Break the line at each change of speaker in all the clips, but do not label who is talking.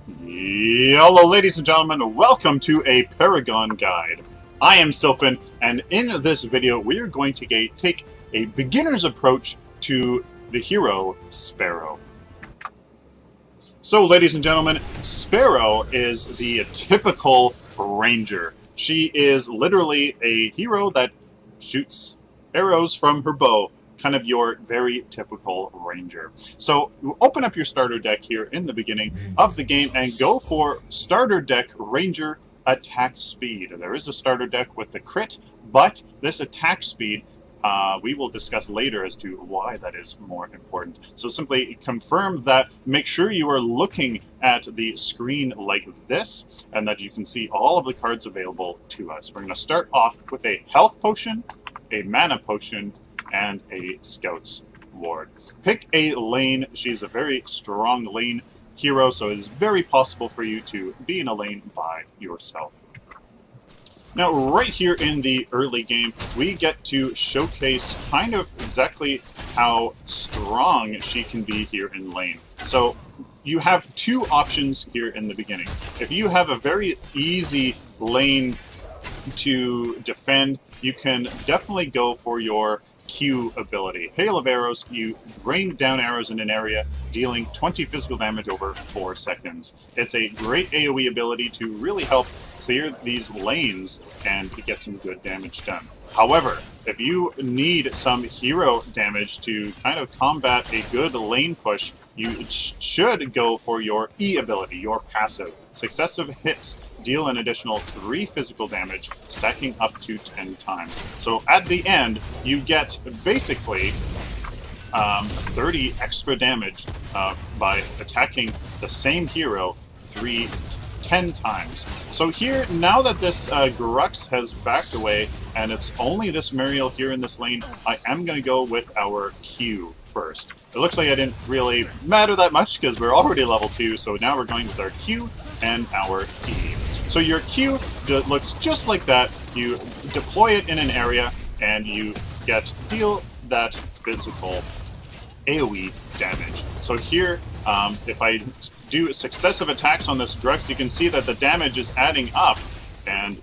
Hello, ladies and gentlemen. Welcome to a Paragon guide. I am Sylphin, and in this video, we are going to take a beginner's approach to the hero Sparrow. So, ladies and gentlemen, Sparrow is the typical ranger. She is literally a hero that shoots arrows from her bow. Kind of your very typical ranger. So open up your starter deck here in the beginning of the game and go for starter deck ranger attack speed. There is a starter deck with the crit, but this attack speed we will discuss later as to why that is more important. So simply confirm that, make sure you are looking at the screen like this and that you can see all of the cards available to us. We're going to start off with a health potion, a mana potion, and a Scout's Ward. Pick a lane. She's a very strong lane hero, so it is very possible for you to be in a lane by yourself. Now, right here in the early game, we get to showcase kind of exactly how strong she can be here in lane. So you have two options here in the beginning. If you have a very easy lane to defend, you can definitely go for your Q ability. Hail of Arrows, you rain down arrows in an area, dealing 20 physical damage over 4 seconds. It's a great AoE ability to really help clear these lanes and get some good damage done. However, if you need some hero damage to kind of combat a good lane push, you should go for your E ability, your passive. Successive hits deal an additional 3 physical damage, stacking up to 10 times. So at the end, you get basically 30 extra damage by attacking the same hero 10 times. So here, now that this Grux has backed away, and it's only this Muriel here in this lane, I am going to go with our Q first. It looks like I didn't really matter that much because we're already level 2, so now we're going with our Q and our E. So your Q looks just like that. You deploy it in an area, and you deal that physical AoE damage. So here, if I do successive attacks on this Grux, you can see that the damage is adding up, and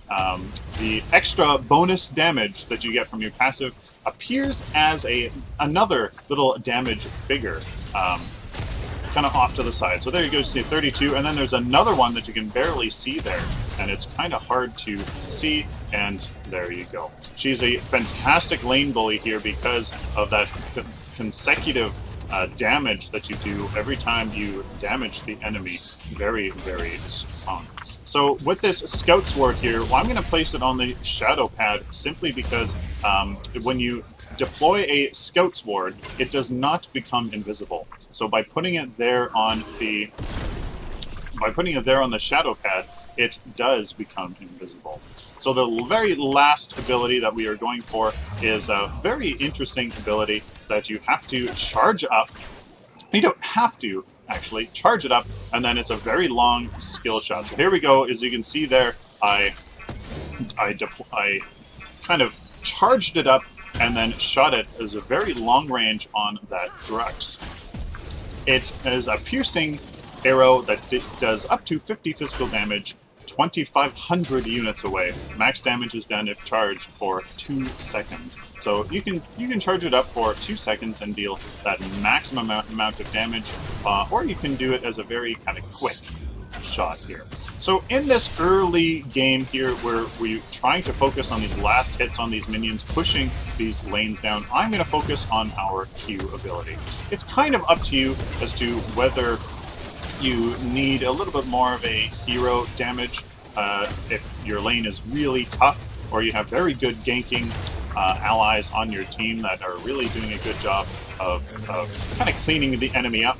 the extra bonus damage that you get from your passive appears as another little damage figure, kind of off to the side. So there you go, you see 32, and then there's another one that you can barely see there, and it's kind of hard to see, and there you go. She's a fantastic lane bully here because of that consecutive damage that you do every time you damage the enemy. Very, very strong. So with this Scout's Ward here, well, I'm going to place it on the Shadow Pad simply because when you deploy a Scout's Ward, it does not become invisible. So by putting it there on the Shadow Pad, it does become invisible. So the very last ability that we are going for is a very interesting ability that you have to charge up. You don't have to actually charge it up, and then it's a very long skill shot. So here we go. As you can see there, I kind of charged it up and then shot it as a very long range on that Grux. It is a piercing arrow that does up to 50 physical damage, 2,500 units away. Max damage is done if charged for 2 seconds. So you can charge it up for 2 seconds and deal that maximum amount of damage, or you can do it as a very kind of quick shot here. So in this early game here, where we're trying to focus on these last hits on these minions, pushing these lanes down, I'm going to focus on our Q ability. It's kind of up to you as to whether you need a little bit more of a hero damage if your lane is really tough, or you have very good ganking allies on your team that are really doing a good job of kind of cleaning the enemy up.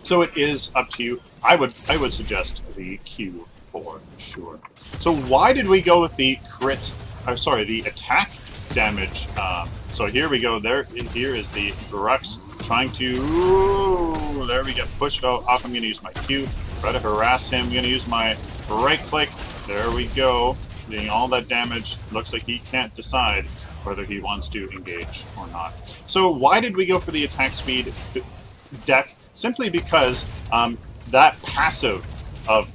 So it is up to you. I would suggest the Q for sure. So why did we go with the the attack damage? So here we go. Here is the Grux trying to. There we get pushed off. I'm going to use my Q. Try to harass him. I'm going to use my right click. There we go. Doing all that damage. Looks like he can't decide whether he wants to engage or not. So why did we go for the attack speed deck? Simply because that passive of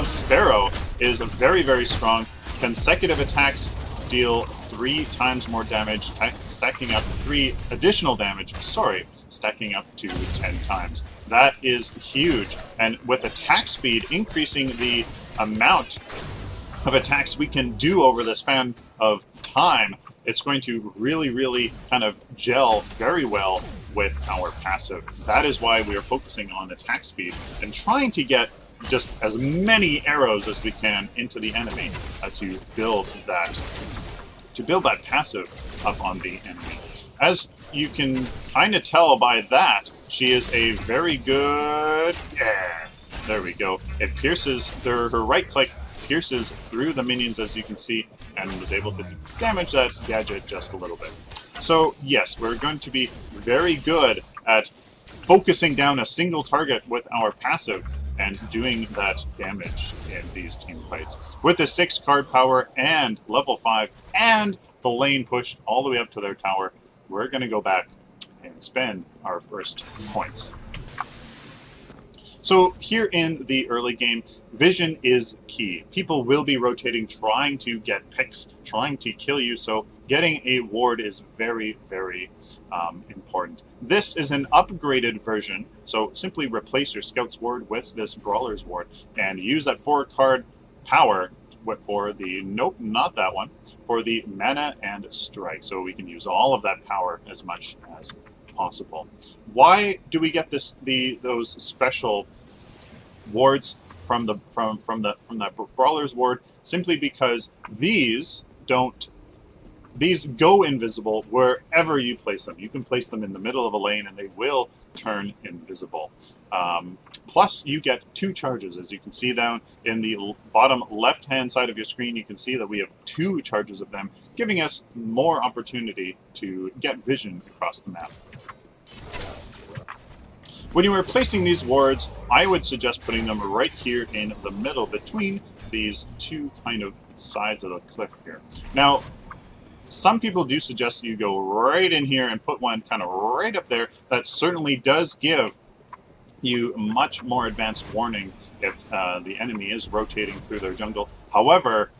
Sparrow is very, very strong. Consecutive attacks deal 3 times more damage, stacking up 3 additional damage. Sorry, stacking up to 10 times. That is huge. And with attack speed increasing the amount of attacks we can do over the span of time, it's going to really, really kind of gel very well with our passive. That is why we are focusing on attack speed and trying to get just as many arrows as we can into the enemy to build that passive up on the enemy. As you can kind of tell by that, she is a very good... Yeah, there we go. It pierces, her right click pierces through the minions, as you can see, and was able to damage that gadget just a little bit. So yes, we're going to be very good at focusing down a single target with our passive and doing that damage in these team fights. With the 6 card power and level 5 and the lane pushed all the way up to their tower, we're going to go back and spend our first points. So here in the early game, vision is key. People will be rotating, trying to get picks, trying to kill you, so getting a ward is very, very important. This is an upgraded version, so simply replace your Scout's Ward with this Brawler's Ward, and use that 4-card power for the, nope, not that one, for the Mana and Strike, so we can use all of that power as much as possible. Why do we get those special wards from the Brawler's Ward? Simply because these go invisible wherever you place them. You can place them in the middle of a lane and they will turn invisible. Plus, you get 2 charges. As you can see down in the bottom left-hand side of your screen, you can see that we have 2 charges of them, giving us more opportunity to get vision across the map. When you are placing these wards, I would suggest putting them right here in the middle between these 2 kind of sides of the cliff here. Now, some people do suggest you go right in here and put one kind of right up there. That certainly does give you much more advanced warning if the enemy is rotating through their jungle. However,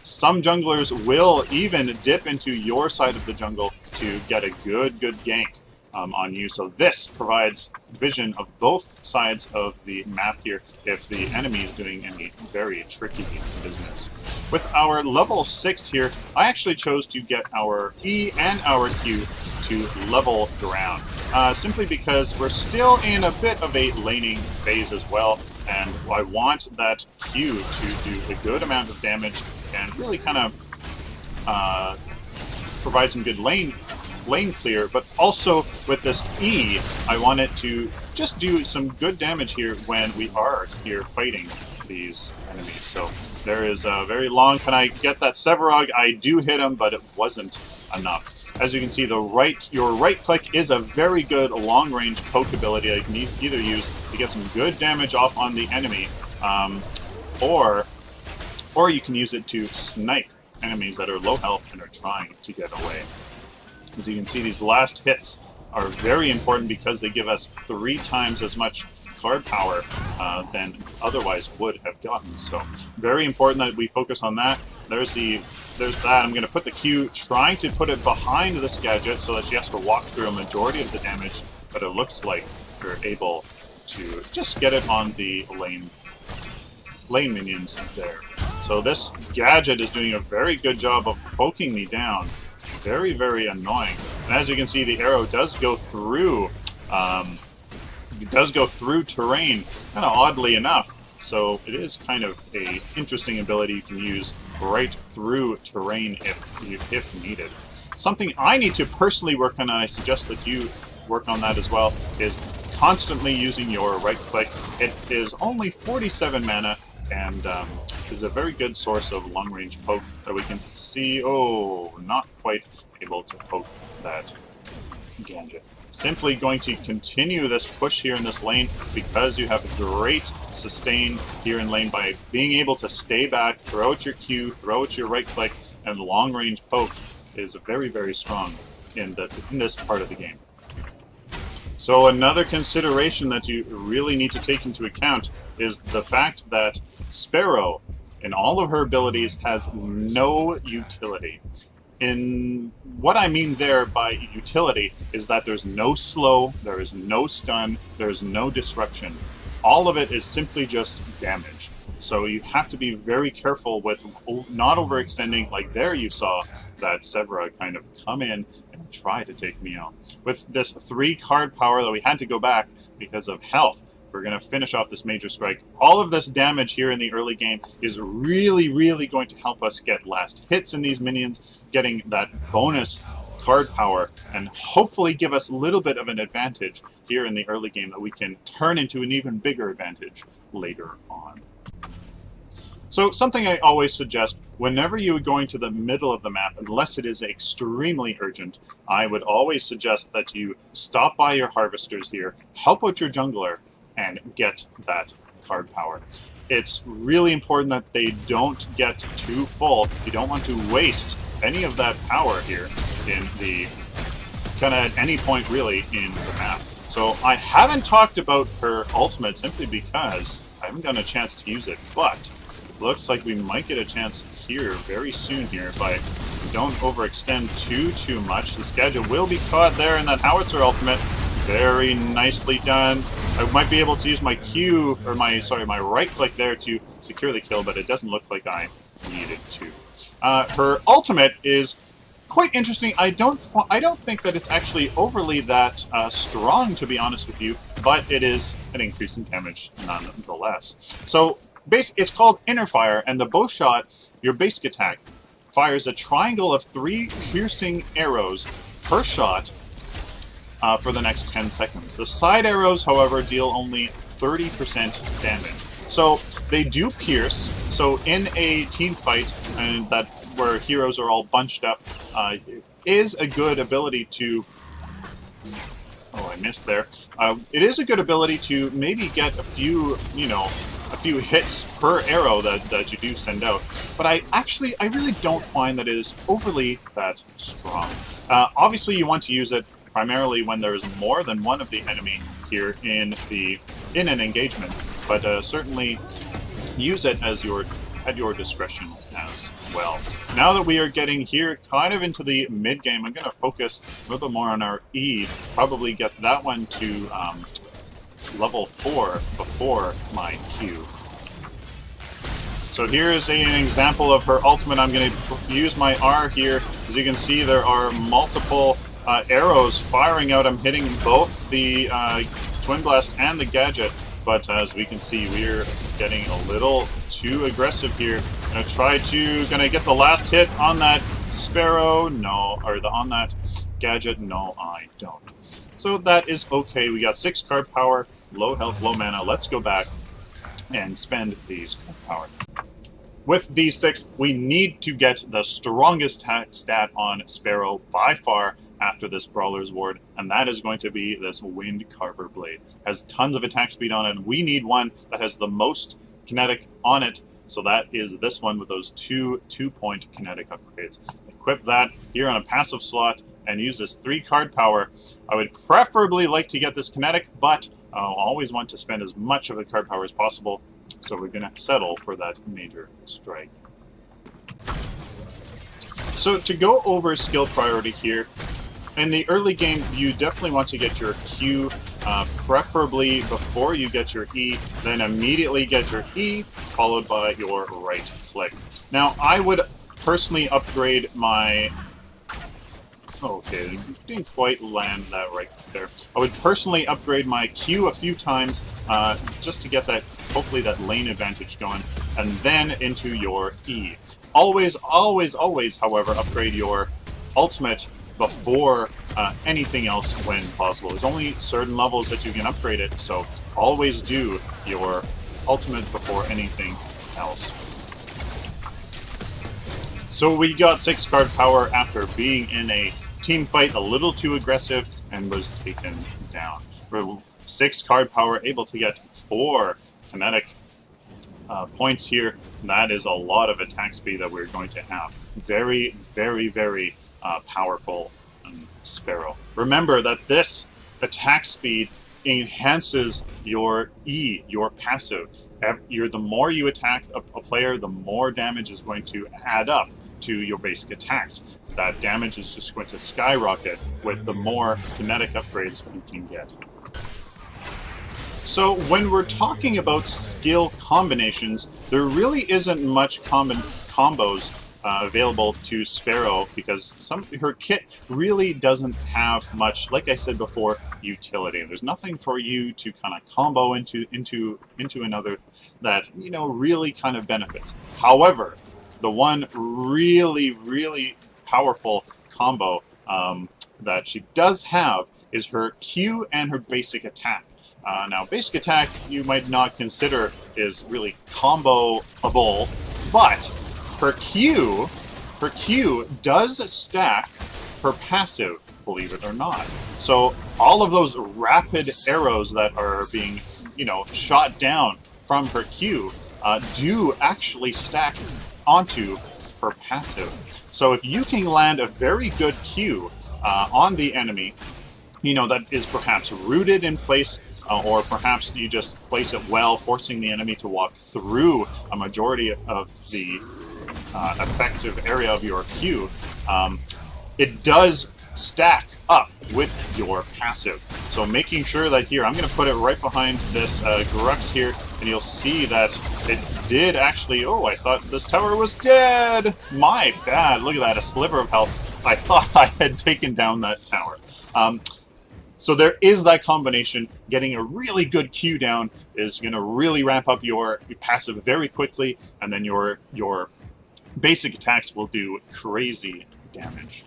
some junglers will even dip into your side of the jungle to get a good gank on you. So this provides vision of both sides of the map here if the enemy is doing any very tricky business. With our level 6 here, I actually chose to get our E and our Q to level ground, simply because we're still in a bit of a laning phase as well, and I want that Q to do a good amount of damage and really kind of provide some good lane clear, but also with this E, I want it to just do some good damage here when we are here fighting these enemies. So there is a very long, can I get that Sevarog? I do hit him, but it wasn't enough. As you can see, your right click is a very good long-range poke ability that you can either use to get some good damage off on the enemy, or you can use it to snipe enemies that are low health and are trying to get away. As you can see, these last hits are very important because they give us 3 times as much card power than otherwise would have gotten. So very important that we focus on that. There's that. I'm going to put the Q, trying to put it behind this gadget so that she has to walk through a majority of the damage, but it looks like we're able to just get it on the lane minions there. So this gadget is doing a very good job of poking me down. Very, very annoying. And as you can see, the arrow does go through terrain, kind of oddly enough. So it is kind of a interesting ability you can use right through terrain if needed. Something I need to personally work on, and I suggest that you work on that as well, is constantly using your right click. It is only 47 mana and is a very good source of long-range poke that we can see. Oh, not quite able to poke that gadget. Simply going to continue this push here in this lane because you have a great sustain here in lane by being able to stay back, throw out your Q, throw out your right click, and long-range poke is very, very strong in this part of the game. So another consideration that you really need to take into account is the fact that Sparrow, in all of her abilities, has no utility. In what I mean there by utility is that there's no slow, there is no stun, there is no disruption. All of it is simply just damage. So you have to be very careful with not overextending. Like there you saw that Severa kind of come in and try to take me out. With this 3 card power that we had to go back because of health, we're going to finish off this major strike. All of this damage here in the early game is really, really going to help us get last hits in these minions, getting that bonus card power, and hopefully give us a little bit of an advantage here in the early game that we can turn into an even bigger advantage later on. So something I always suggest, whenever you're going to the middle of the map, unless it is extremely urgent, I would always suggest that you stop by your harvesters here, help out your jungler, and get that card power. It's really important that they don't get too full. You don't want to waste any of that power here in the kind of at any point really in the map. So I haven't talked about her ultimate simply because I haven't gotten a chance to use it, but looks like we might get a chance here very soon here if I don't overextend too much. This gadget will be caught there in that howitzer ultimate. Very nicely done. I might be able to use my Q, or my right click there to secure the kill, but it doesn't look like I needed to. Her ultimate is quite interesting. I don't think that it's actually overly that strong, to be honest with you, but it is an increase in damage nonetheless. So it's called Inner Fire, and the bow shot, your basic attack, fires a triangle of 3 piercing arrows per shot for the next 10 seconds. The side arrows, however, deal only 30% damage. So they do pierce. So in a team fight, and that where heroes are all bunched up, is a good ability to... Oh, I missed there. It is a good ability to maybe get a few, a few hits per arrow that you do send out. But I really don't find that it is overly that strong. Obviously, you want to use it primarily when there is more than one of the enemy here in an engagement, but certainly use it as at your discretion as well. Now that we are getting here kind of into the mid game, I'm going to focus a little bit more on our E, probably get that one to level 4 before my Q. So here is an example of her ultimate. I'm going to use my R here. As you can see, there are multiple arrows firing out. I'm hitting both the Twin Blast and the Gadget, but as we can see, we're getting a little too aggressive here. Gonna get the last hit on that Sparrow, no, or on that Gadget, no, I don't. So that is okay. We got 6 card power, low health, low mana. Let's go back and spend these card power. With these 6, we need to get the strongest stat on Sparrow by far after this Brawler's Ward, and that is going to be this Wind Carver Blade. Has tons of attack speed on it. We need one that has the most kinetic on it, so that is this one with those 2-point kinetic upgrades. Equip that here on a passive slot and use this 3 card power. I would preferably like to get this kinetic, but I'll always want to spend as much of the card power as possible, so we're going to settle for that major strike. So to go over skill priority here, in the early game, you definitely want to get your Q, preferably before you get your E, then immediately get your E, followed by your right click. Now, I would personally upgrade my... Okay, didn't quite land that right there. I would personally upgrade my Q a few times, just to get that, hopefully that lane advantage going, and then into your E. Always, however, upgrade your ultimate before anything else when possible. There's only certain levels that you can upgrade it, so always do your ultimate before anything else. So we got 6 card power after being in a team fight a little too aggressive and was taken down. For 6 card power, able to get 4 kinetic points here. That is a lot of attack speed that we're going to have. Very, very, very powerful Sparrow. Remember that this attack speed enhances your E, your passive. The more you attack a player, the more damage is going to add up to your basic attacks. That damage is just going to skyrocket with the more kinetic upgrades you can get. So when we're talking about skill combinations, there really isn't much combos available to Sparrow, because her kit really doesn't have much, like I said before, utility. There's nothing for you to kind of combo into another that, you know, really kind of benefits. However, the one really powerful combo that she does have is her Q and her basic attack. Now, basic attack you might not consider is really comboable, but her Q does stack her passive, believe it or not. So all of those rapid arrows that are being, you know, shot down from her Q do actually stack onto her passive. So if you can land a very good Q on the enemy, you know, that is perhaps rooted in place, or perhaps you just place it well, forcing the enemy to walk through a majority of the effective area of your Q, it does stack up with your passive. So making sure that here, I'm going to put it right behind this Grux here, and you'll see that it did actually... Oh, I thought this tower was dead! My bad. Look at that, a sliver of health. I thought I had taken down that tower. So there is that combination. Getting a really good Q down is going to really ramp up your passive very quickly, and then your basic attacks will do crazy damage.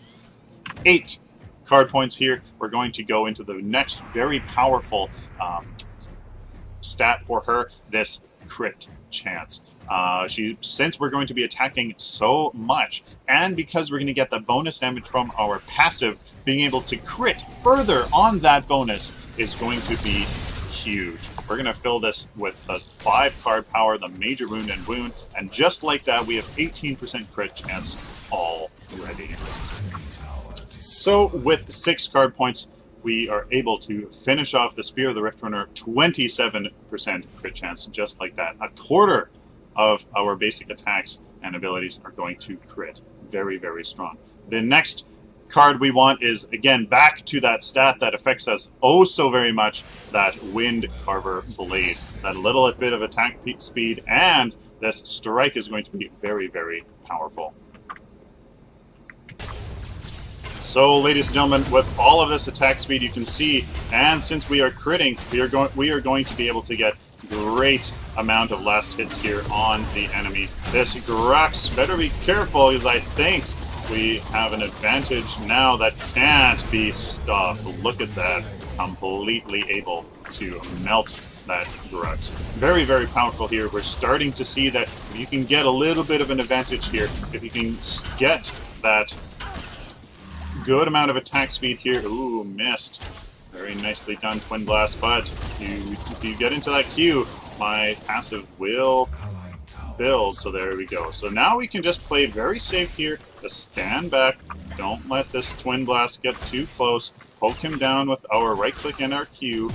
8 card points here. We're going to go into the next very powerful stat for her, this crit chance. Since we're going to be attacking so much, and because we're going to get the bonus damage from our passive, being able to crit further on that bonus is going to be huge. We're going to fill this with the 5 card power, the major wound and wound, and just like that, we have 18% crit chance already. So with 6 card points, we are able to finish off the Spear of the Riftrunner, 27% crit chance, just like that. A quarter of our basic attacks and abilities are going to crit. Very strong. The next card we want is, again, back to that stat that affects us oh so very much, that Wind Carver Blade. That little bit of attack speed, and this strike is going to be very powerful. So, ladies and gentlemen, with all of this attack speed, you can see, and since we are critting, we are going to be able to get great amount of last hits here on the enemy. This Grux, better be careful, because I think we have an advantage now that can't be stopped. Look at that. Completely able to melt that Grux. Very powerful here. We're starting to see that you can get a little bit of an advantage here. If you can get that good amount of attack speed here. Ooh, missed. Very nicely done, Twin Blast, but if you get into that Q, my passive will build. So there we go. So now we can just play very safe here. Just stand back. Don't let this Twin Blast get too close. Poke him down with our right click and our Q,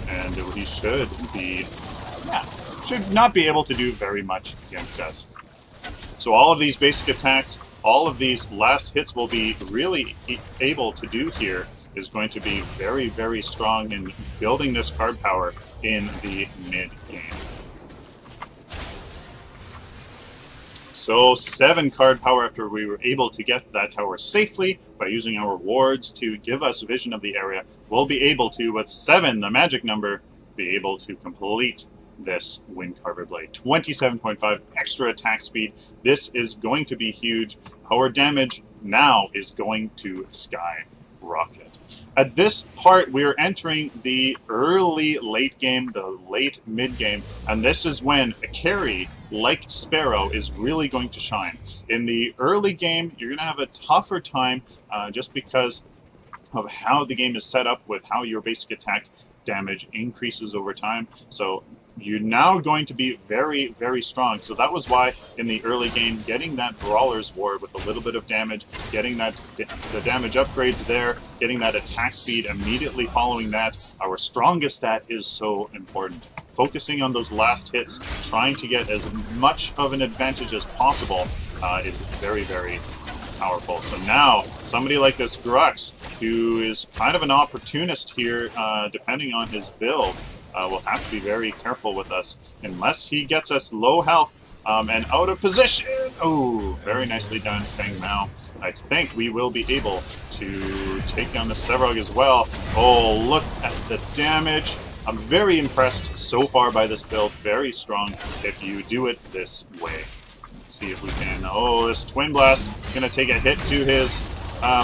and he should be, should not be able to do very much against us. So all of these basic attacks, all of these last hits will be really able to do here is going to be very strong in building this card power in the mid-game. So 7 card power after we were able to get that tower safely by using our wards to give us vision of the area. We'll be able to, with 7, the magic number, be able to complete this Wind Carver Blade. 27.5 extra attack speed. This is going to be huge. Our damage now is going to skyrocket. At this part, we are entering the early late game, the late mid game, and this is when a carry like Sparrow is really going to shine. In the early game, you're going to have a tougher time just because of how the game is set up with how your basic attack damage increases over time. So you're now going to be very, very strong. So that was why in the early game, getting that Brawler's Ward with a little bit of damage, getting that the damage upgrades there, getting that attack speed immediately following that, our strongest stat is so important. Focusing on those last hits, trying to get as much of an advantage as possible is very, very powerful. So now, somebody like this Grux, who is kind of an opportunist here, depending on his build, will have to be very careful with us, unless he gets us low health and out of position. Oh, very nicely done, Feng Mao. I think we will be able to take down the Sevrog as well. Oh, look at the damage. I'm very impressed so far by this build. Very strong if you do it this way. Let's see if we can... Oh, this Twin Blast going to take a hit to his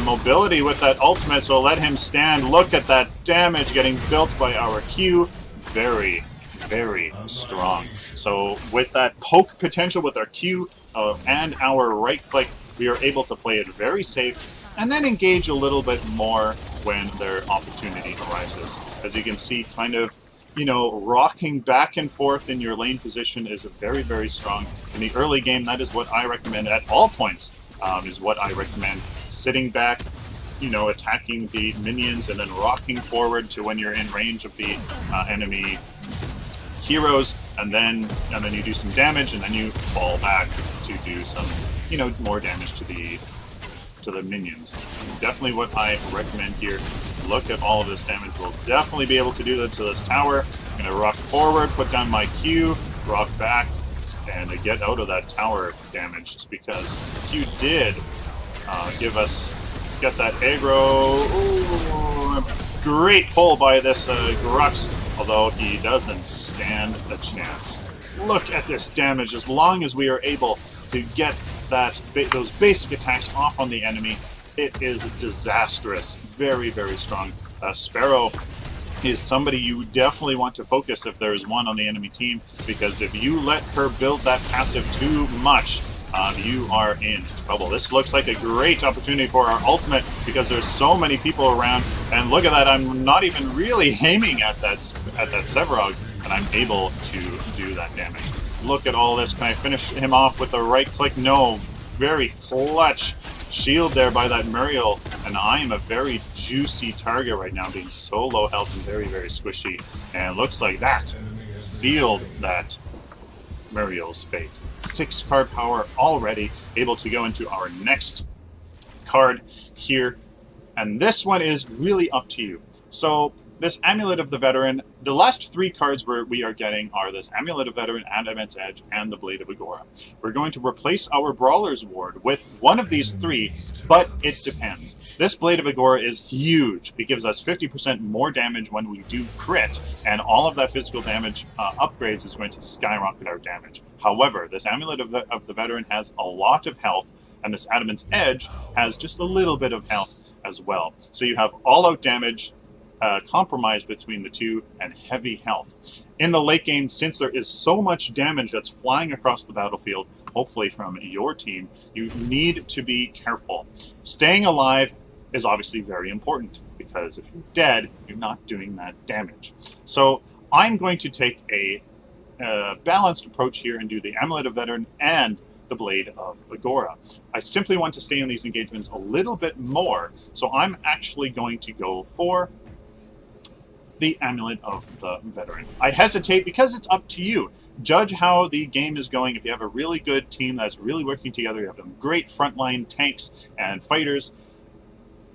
mobility with that ultimate, so let him stand. Look at that damage getting built by our Q. Very, very strong. So with that poke potential with our Q and our right click, we are able to play it very safe and then engage a little bit more when their opportunity arises. As you can see, kind of, you know, rocking back and forth in your lane position is very, very strong. In the early game, that is what I recommend at all points, is what I recommend. Sitting back, you know, attacking the minions and then rocking forward to when you're in range of the enemy heroes, and then you do some damage, and then you fall back to do some, you know, more damage to the minions. Definitely what I recommend here. Look at all of this damage. We'll definitely be able to do that to this tower. I'm gonna rock forward, put down my Q, rock back, and get out of that tower damage, just because Q did get that aggro. Ooh, great pull by this Grux, although he doesn't stand a chance. Look at this damage. As long as we are able to get those basic attacks off on the enemy, it is disastrous. Very, very strong. Sparrow is somebody you definitely want to focus if there is one on the enemy team, because if you let her build that passive too much, you are in trouble. This looks like a great opportunity for our ultimate, because there's so many people around, and look at that, I'm not even really aiming at that Sevrog, and I'm able to do that damage. Look at all this. Can I finish him off with a right click? No. Very clutch shield there by that Muriel, and I am a very juicy target right now, being so low health and very, very squishy, and it looks like that sealed that Muriel's fate. 6 card power already, able to go into our next card here, and this one is really up to you. So this Amulet of the Veteran, the last 3 cards we are getting are this Amulet of Veteran, Adamant's Edge, and the Blade of Agora. We're going to replace our Brawler's Ward with one of these 3, but it depends. This Blade of Agora is huge. It gives us 50% more damage when we do crit, and all of that physical damage upgrades is going to skyrocket our damage. However, this Amulet of the Veteran has a lot of health, and this Adamant's Edge has just a little bit of health as well. So you have all-out damage, compromise between the two, and heavy health. In the late game, since there is so much damage that's flying across the battlefield, hopefully from your team, you need to be careful. Staying alive is obviously very important, because if you're dead, you're not doing that damage. So I'm going to take a balanced approach here and do the Amulet of Veteran and the Blade of Agora. I simply want to stay in these engagements a little bit more, so I'm actually going to go for the Amulet of the Veteran. I hesitate because it's up to you. Judge how the game is going. If you have a really good team that's really working together, you have some great frontline tanks and fighters,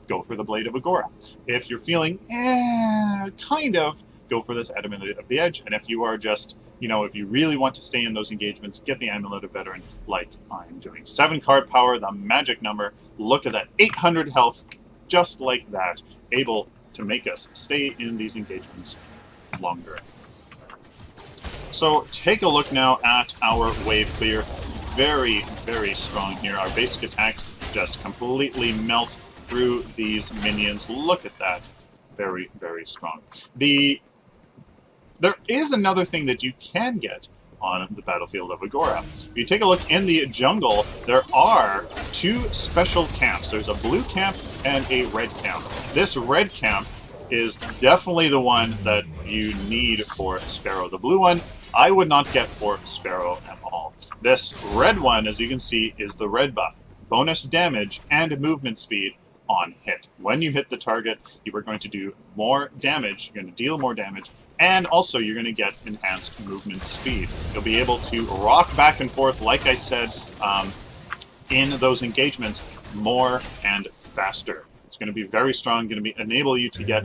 go for the Blade of Agora. If you're feeling, kind of, go for this Amulet of the Edge. And if you are just, you know, if you really want to stay in those engagements, get the Amulet of Veteran like I'm doing. 7 card power, the magic number. Look at that, 800 health, just like that, able to make us stay in these engagements longer. So take a look now at our wave clear. Very, very strong here. Our basic attacks just completely melt through these minions. Look at that. Very, very strong. There is another thing that you can get on the battlefield of Agora. If you take a look in the jungle, there are 2 special camps. There's a blue camp and a red camp. This red camp is definitely the one that you need for Sparrow. The blue one, I would not get for Sparrow at all. This red one, as you can see, is the red buff. Bonus damage and movement speed on hit. When you hit the target, you are going to do more damage, you're going to deal more damage, and also you're going to get enhanced movement speed. You'll be able to rock back and forth, like I said, in those engagements more and faster. It's going to be very strong, going to enable you to get,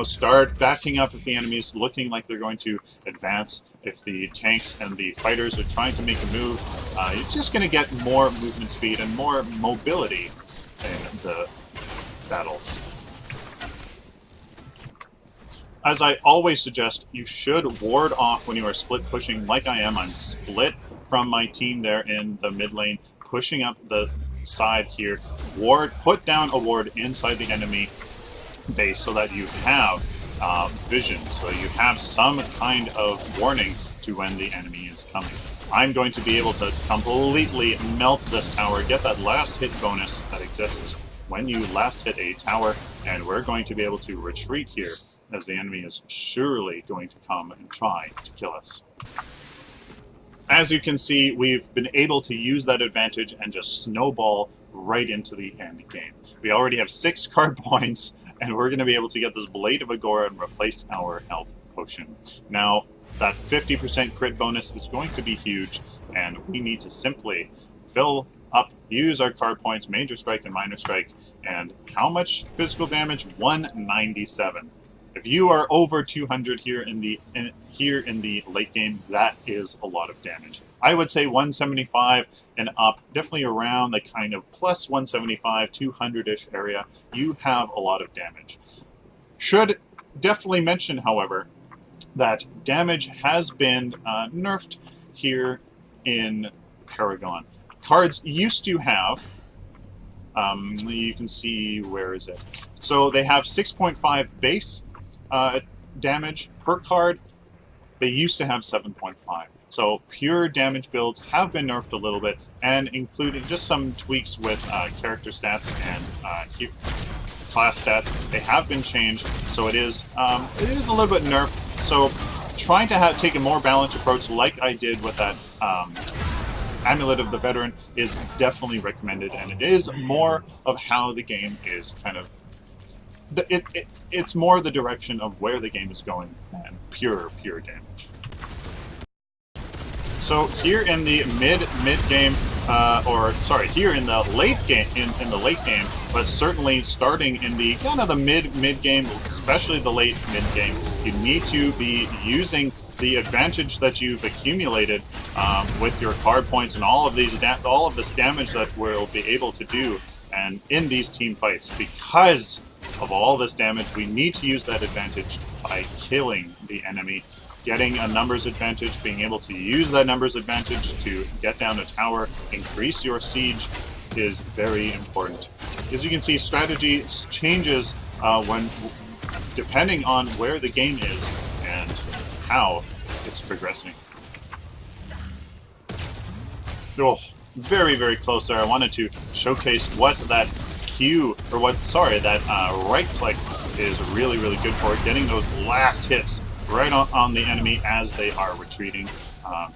start backing up if the enemy's looking like they're going to advance. If the tanks and the fighters are trying to make a move, you're just going to get more movement speed and more mobility in the battles. As I always suggest, you should ward off when you are split pushing like I am. I'm split from my team there in the mid lane, pushing up the side here. Put down a ward inside the enemy base so that you have vision, so you have some kind of warning to when the enemy is coming. I'm going to be able to completely melt this tower, get that last hit bonus that exists when you last hit a tower, and we're going to be able to retreat here as the enemy is surely going to come and try to kill us. As you can see, we've been able to use that advantage and just snowball right into the end game. We already have 6 card points, and we're going to be able to get this Blade of Agora and replace our health potion. Now, that 50% crit bonus is going to be huge, and we need to simply fill up, use our card points, Major Strike and Minor Strike, and how much physical damage? 197. If you are over 200 here in the late game, that is a lot of damage. I would say 175 and up, definitely around the kind of plus 175, 200-ish area, you have a lot of damage. Should definitely mention, however, that damage has been nerfed here in Paragon. Cards used to have, you can see, where is it? So they have 6.5 base damage per card. They used to have 7.5. So pure damage builds have been nerfed a little bit, and including just some tweaks with character stats and class stats. They have been changed, so it is a little bit nerfed. So trying to take a more balanced approach, like I did with that Amulet of the Veteran, is definitely recommended, and it is more of how the game is kind of. It's more the direction of where the game is going than pure damage. So here in the mid game, here in the late game, in the late game, but certainly starting in the kind of the mid game, especially the late mid game, you need to be using the advantage that you've accumulated with your card points and all of this damage that we'll be able to do, and in these team fights, because of all this damage, we need to use that advantage by killing the enemy, getting a numbers advantage, being able to use that numbers advantage to get down a tower, increase your siege is very important. As you can see, strategy changes depending on where the game is and how it's progressing. Oh, very, very close there. I wanted to showcase what that right click is really, really good for, getting those last hits right on the enemy as they are retreating.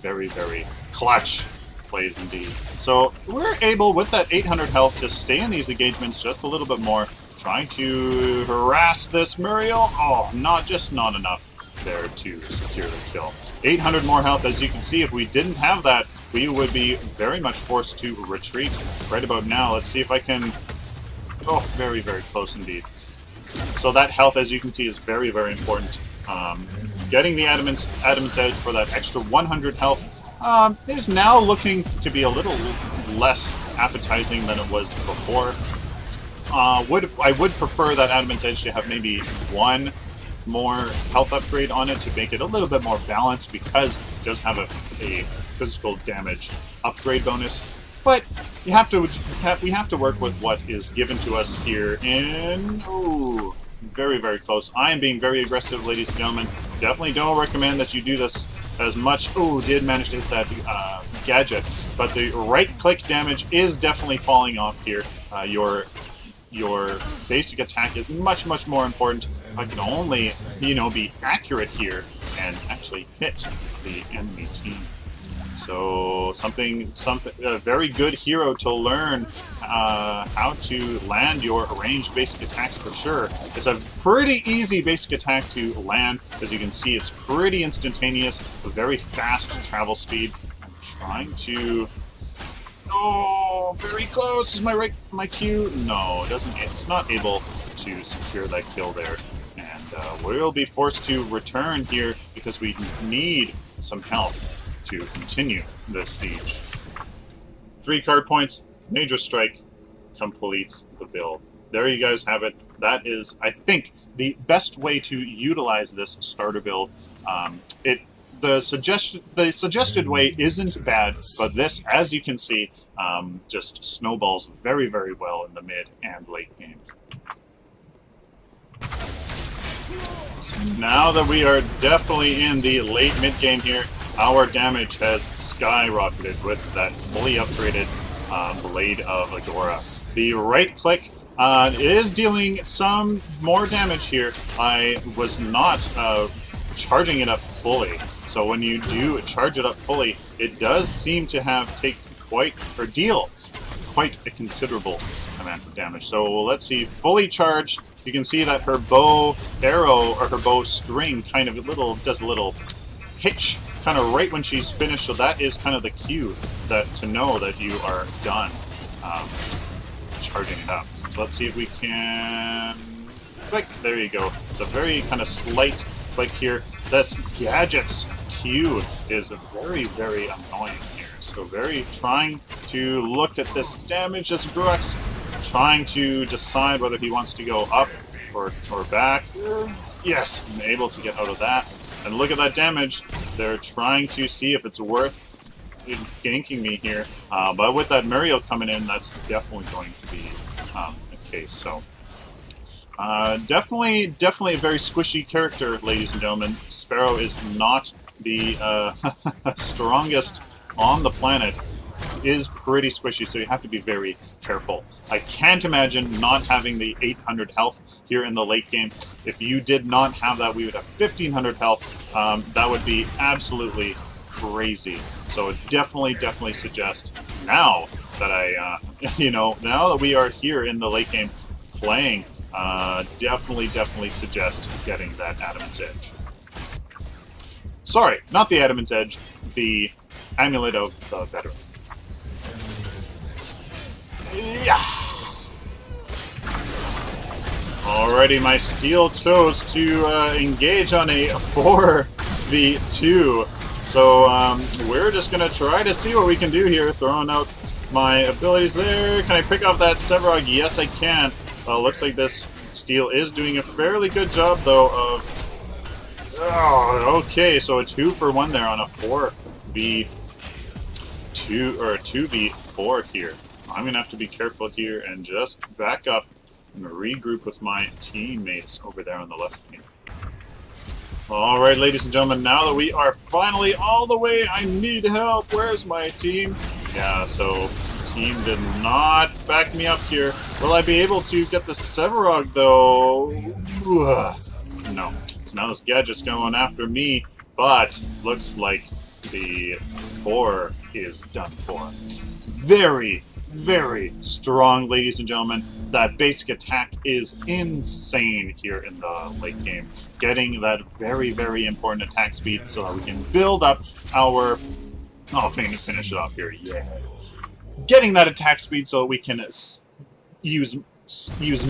Very, very clutch plays indeed. So we're able, with that 800 health, to stay in these engagements just a little bit more, trying to harass this Muriel. Oh, not enough there to secure the kill. 800 more health, as you can see. If we didn't have that, we would be very much forced to retreat right about now. Let's see if I can. Oh, very, very close indeed. So that health, as you can see, is very, very important. Getting the Adamant's Edge for that extra 100 health is now looking to be a little less appetizing than it was before. I would prefer that Adamant's Edge to have maybe one more health upgrade on it to make it a little bit more balanced, because it does have a physical damage upgrade bonus. But we have to work with what is given to us here in... Oh, very, very close. I am being very aggressive, ladies and gentlemen. Definitely don't recommend that you do this as much. Oh, did manage to hit that gadget. But the right-click damage is definitely falling off here. Your basic attack is much, much more important. If I could only, you know, be accurate here and actually hit the enemy team. So a very good hero to learn how to land your ranged basic attacks for sure. It's a pretty easy basic attack to land. As you can see, it's pretty instantaneous, a very fast travel speed. I'm trying to... Oh, very close. Is my Q? No, it doesn't. It's not able to secure that kill there. And we'll be forced to return here because we need some help to continue this siege. 3 card points, Major Strike completes the build. There you guys have it. That is, I think, the best way to utilize this starter build. The suggested way isn't bad, but this, as you can see, just snowballs very, very well in the mid and late games. So now that we are definitely in the late mid game here, our damage has skyrocketed with that fully upgraded Blade of Agora. The right click is dealing some more damage here. I was not charging it up fully. So when you do charge it up fully, it does seem to have deal quite a considerable amount of damage. So let's see, fully charged. You can see that her bow arrow or her bow string kind of does a little hitch kind of right when she's finished. So that is kind of the cue to know that you are done charging it up. So let's see if we can click. There you go. It's a very kind of slight click here. This gadget's Q is very, very annoying here. So trying to look at this damage as Gruux, trying to decide whether he wants to go up or back. Yes, I'm able to get out of that. And look at that damage. They're trying to see if it's worth ganking me here. But with that Muriel coming in, that's definitely going to be a case. So definitely a very squishy character, ladies and gentlemen. Sparrow is not the strongest on the planet. Is pretty squishy, so you have to be very careful. I can't imagine not having the 800 health here in the late game. If you did not have that, we would have 1500 health. That would be absolutely crazy. So definitely suggest now that now that we are here in the late game playing, definitely suggest getting that Adamant's Edge. Sorry, not the Adamant's Edge, the Amulet of the Veteran. Yeah. Alrighty, my steel chose to engage on a 4v2. So we're just gonna try to see what we can do here. Throwing out my abilities there. Can I pick off that Sevarog? Yes, I can. Looks like this steel is doing a fairly good job though of... Oh, okay, so a 2 for 1 there on a 4v2 or a 2v4 here. I'm going to have to be careful here and just back up and regroup with my teammates over there on the left wing. Alright, ladies and gentlemen, now that we are finally all the way, I need help. Where's my team? Yeah, so team did not back me up here. Will I be able to get the Sevarog, though? No. So now this gadget's going after me, but looks like the 4 is done for. Very strong, ladies and gentlemen. That basic attack is insane here in the late game. Getting that very important attack speed so that we can build up our... Oh, finish it off here. Yeah. Getting that attack speed so that we can use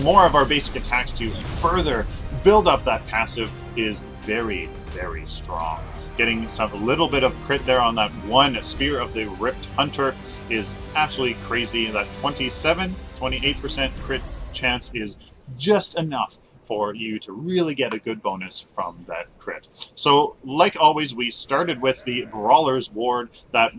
more of our basic attacks to further build up that passive is very strong. Getting a little bit of crit there on that one Spear of the Rift Hunter is absolutely crazy. That 28% crit chance is just enough for you to really get a good bonus from that crit. So, like always, we started with the Brawler's Ward. That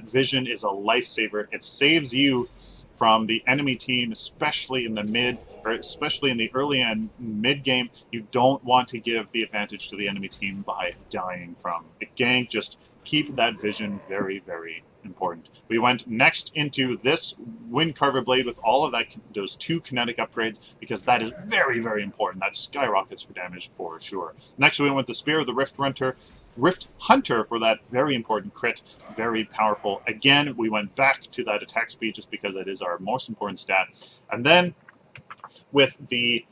vision is a lifesaver. It saves you from the enemy team, especially in the mid, or especially in the early and mid game. You don't want to give the advantage to the enemy team by dying from a gank. Just keep that vision very, very important. We went next into this Wind Carver Blade with all of those 2 kinetic upgrades, because that is very, very important. That skyrockets for damage for sure. Next we went with the Spear of the Rift Hunter for that very important crit, very powerful. Again, we went back to that attack speed just because it is our most important stat. And then with the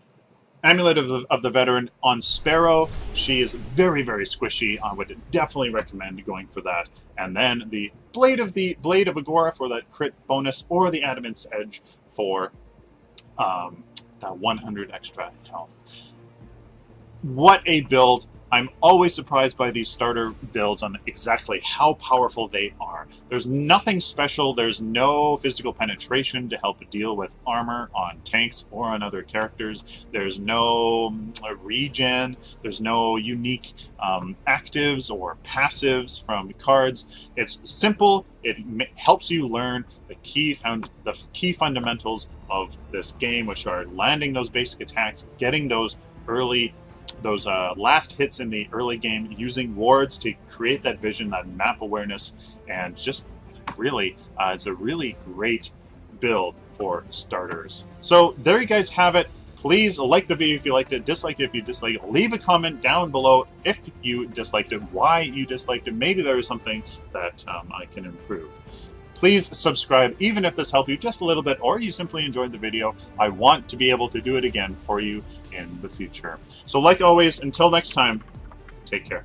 Amulet of the Veteran on Sparrow, she is very, very squishy. I would definitely recommend going for that. And then the Blade of Agora for that crit bonus, or the Adamant's Edge for that 100 extra health. What a build! I'm always surprised by these starter builds on exactly how powerful they are. There's nothing special, there's no physical penetration to help deal with armor on tanks or on other characters, there's no regen, there's no unique actives or passives from cards. It's simple, it helps you learn the key fundamentals of this game, which are landing those basic attacks, getting those last hits in the early game, using wards to create that vision, that map awareness, and just really, it's a really great build for starters. So there you guys have it. Please like the video if you liked it, dislike it if you disliked it. Leave a comment down below if you disliked it, why you disliked it. Maybe there is something that I can improve. Please subscribe, even if this helped you just a little bit, or you simply enjoyed the video. I want to be able to do it again for you in the future. So like always, until next time, take care.